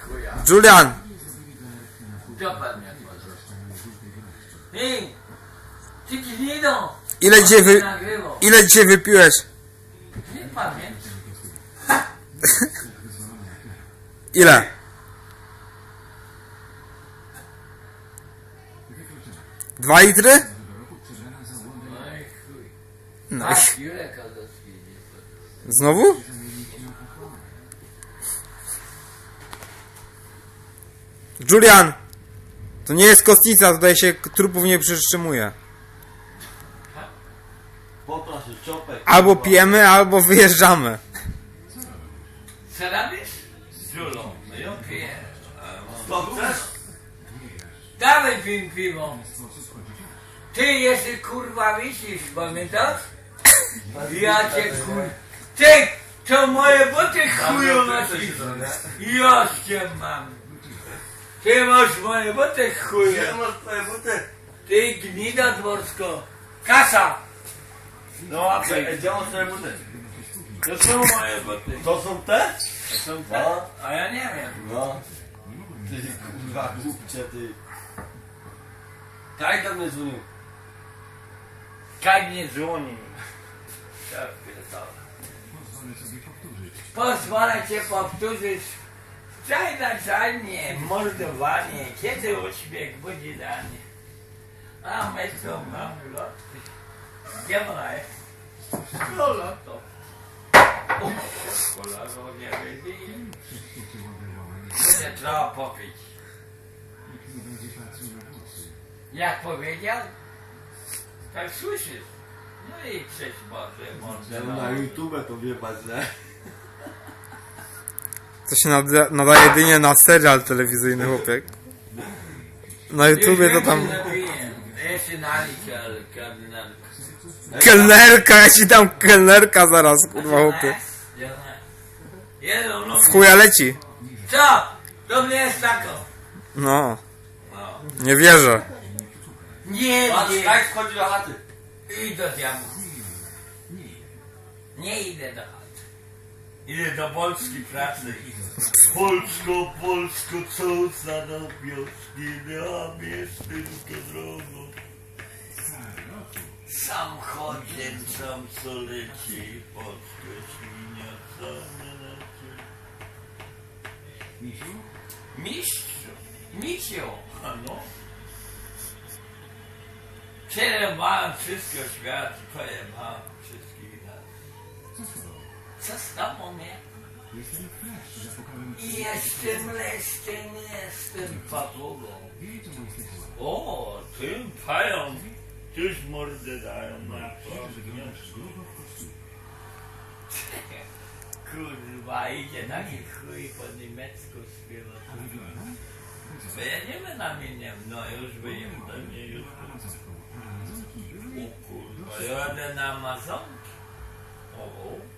chuja. Julian, Co pan mnie otworzy? Ej! Ty gnido! ile dzisiaj wypiłeś? Nie pamiętam. Ile? Dwa litry? Oj chuj. No. Tak, Jurek Kozłowski. Znowu? Julian! To nie jest kostnica, tutaj się trupów nie przytrzymuje. Poproszę, czopek. Albo pijemy, albo wyjeżdżamy. Co robisz? Z Julą. No ja piję. Co chcesz? Dawaj piwo. Ty jeszcze kurwa wisisz, pamiętasz? Ja cię kurwa. Ty! To moje buty chuju nosisz. Ja cię mam. Ty masz moje buty chuju. Gdzie masz twoje buty? Ty gnida dworsko. Kasa! No a Gdzie masz twoje buty? to są moje buty. To są te? To są te. No. A ja nie wiem. No. Ty kurwa głupcie, ty. Kaj do mnie dzwonił. Kaj nie dzwoni. Tak, pierdolę. Pozwolę cię powtórzyć. Czajnie, mordowanie, kiedy uśmiech budzi danie. A my tu mamy loty. Gdzie ona jest? No loto. Kolego nie wybiję. Będzie trzeba popić. Jak powiedział? Tak słyszysz. No i cześć Boże, mordę. Na YouTube to wie pan, nie? To się nadaje jedynie na serial telewizyjny, chłopiek. Na YouTubie to tam... Jeszcze nalicz, kardynalka. Kelnerka, ja ci dam kelnerka zaraz, kurwa, chłopie. Jedną W chuja leci. Co? To mnie jest tako. No, nie wierzę. Nie, Patrz, nie. jak wchodzi do chaty. Idź do diabła. Nie idę do chaty. Idę do Polski pracy. Polsko, co za do wioski, nam jest tylko drogą. Sam chodzę, sam co leci, polska świnia, co nie leci. Mistrzu? Misiu? No. Przerywałem wszystko świat, pojebałem wszystkich nas. Co z tobą, nie? Jestem leszczem, jestem papugą. O, tym pają, już mordę dają na kurwa, idzie taki chuj po niemiecku śpiewa. Bo ja nie wymieniam, no już wyjem do mnie już. O kurwa, jadę na Amazonki. O.